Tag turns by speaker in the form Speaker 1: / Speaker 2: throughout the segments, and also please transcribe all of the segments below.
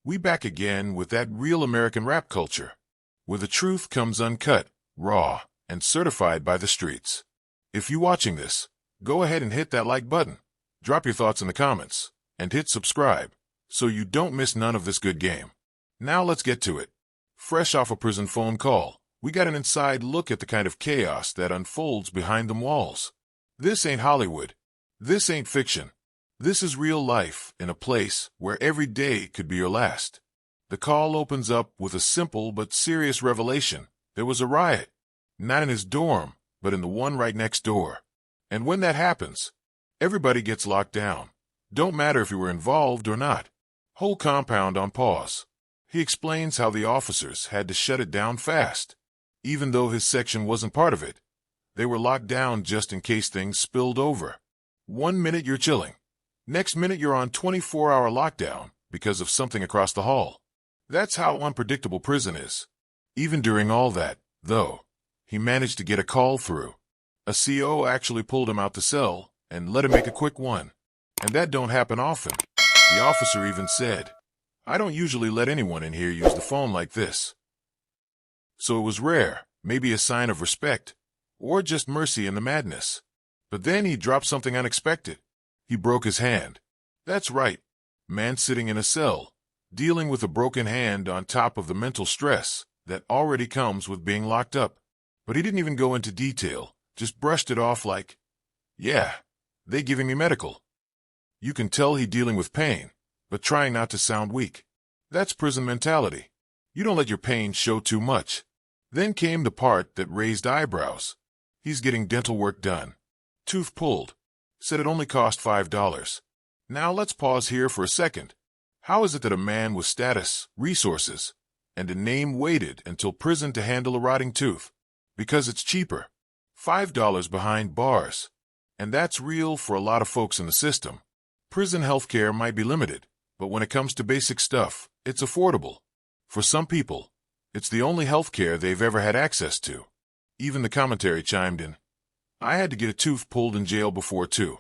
Speaker 1: We back again with that real American rap culture, where the truth comes uncut, raw, and certified by the streets. If you're watching this, go ahead and hit that like button, drop your thoughts in the comments, and hit subscribe, so you don't miss none of this good game. Now let's get to it. Fresh off a prison phone call, we got an inside look at the kind of chaos that unfolds behind them walls. This ain't Hollywood. This ain't fiction. This is real life in a place where every day could be your last. The call opens up with a simple but serious revelation. There was a riot. Not in his dorm, but in the one right next door. And when that happens, everybody gets locked down. Don't matter if you were involved or not. Whole compound on pause. He explains how the officers had to shut it down fast. Even though his section wasn't part of it, they were locked down just in case things spilled over. 1 minute you're chilling. Next minute you're on 24-hour lockdown because of something across the hall. That's how unpredictable prison is. Even during all that, though, he managed to get a call through. A CO actually pulled him out the cell and let him make a quick one. And that don't happen often. The officer even said, "I don't usually let anyone in here use the phone like this." So it was rare, maybe a sign of respect, or just mercy in the madness. But then he dropped something unexpected. He broke his hand. That's right. Man sitting in a cell, dealing with a broken hand on top of the mental stress that already comes with being locked up. But he didn't even go into detail, just brushed it off like, "Yeah, they giving me medical." You can tell he dealing with pain, but trying not to sound weak. That's prison mentality. You don't let your pain show too much. Then came the part that raised eyebrows. He's getting dental work done. Tooth pulled. Said it only cost $5. Now let's pause here for a second. How is it that a man with status, resources, and a name waited until prison to handle a rotting tooth? Because it's cheaper. $5 behind bars. And that's real for a lot of folks in the system. Prison healthcare might be limited, but when it comes to basic stuff, it's affordable. For some people, it's the only healthcare they've ever had access to. Even the commentary chimed in. I had to get a tooth pulled in jail before too.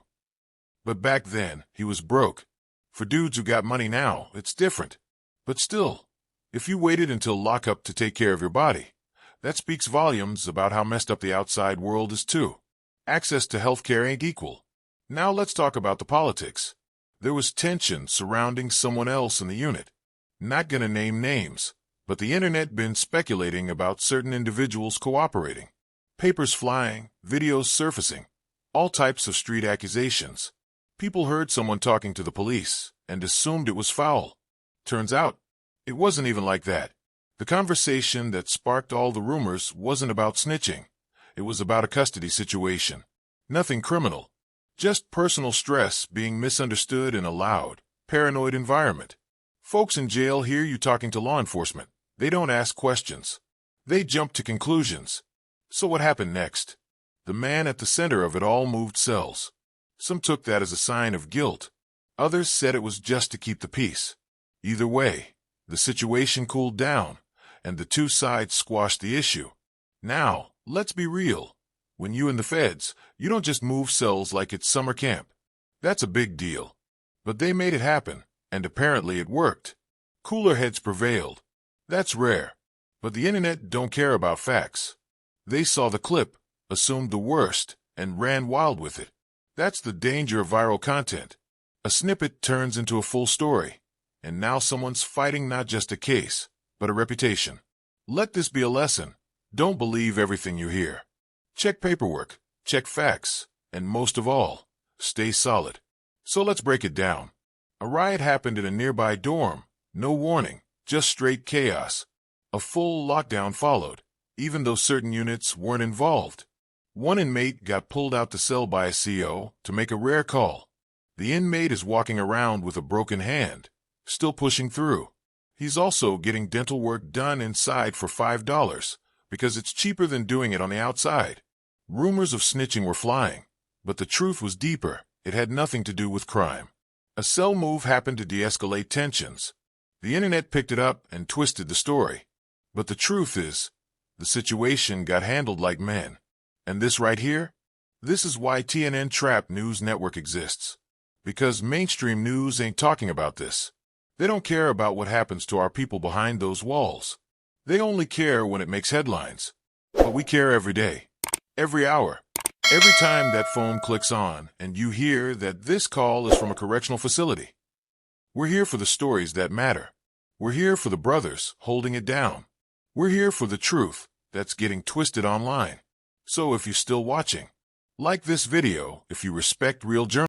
Speaker 1: But back then, he was broke. For dudes who got money now, it's different. But still, if you waited until lockup to take care of your body, that speaks volumes about how messed up the outside world is too. Access to healthcare ain't equal. Now let's talk about the politics. There was tension surrounding someone else in the unit. Not gonna name names, but the internet been speculating about certain individuals cooperating. Papers flying, videos surfacing, all types of street accusations. People heard someone talking to the police and assumed it was foul. Turns out, it wasn't even like that. The conversation that sparked all the rumors wasn't about snitching. It was about a custody situation. Nothing criminal. Just personal stress being misunderstood in a loud, paranoid environment. Folks in jail hear you talking to law enforcement. They don't ask questions. They jump to conclusions. So what happened next? The man at the center of it all moved cells. Some took that as a sign of guilt. Others said it was just to keep the peace. Either way, the situation cooled down, and the two sides squashed the issue. Now, let's be real. When you in the feds, you don't just move cells like it's summer camp. That's a big deal. But they made it happen, and apparently it worked. Cooler heads prevailed. That's rare. But the internet don't care about facts. They saw the clip, assumed the worst, and ran wild with it. That's the danger of viral content. A snippet turns into a full story, and now someone's fighting not just a case, but a reputation. Let this be a lesson. Don't believe everything you hear. Check paperwork, check facts, and most of all, stay solid. So let's break it down. A riot happened in a nearby dorm. No warning, just straight chaos. A full lockdown followed, even though certain units weren't involved. One inmate got pulled out the cell by a CO to make a rare call. The inmate is walking around with a broken hand, still pushing through. He's also getting dental work done inside for $5 because it's cheaper than doing it on the outside. Rumors of snitching were flying, but the truth was deeper. It had nothing to do with crime. A cell move happened to de-escalate tensions. The internet picked it up and twisted the story. But the truth is, the situation got handled like men. And this right here? This is why TNN Trap News Network exists. Because mainstream news ain't talking about this. They don't care about what happens to our people behind those walls. They only care when it makes headlines. But we care every day, every hour, every time that phone clicks on and you hear that this call is from a correctional facility. We're here for the stories that matter. We're here for the brothers holding it down. We're here for the truth that's getting twisted online. So if you're still watching, like this video if you respect real journalism.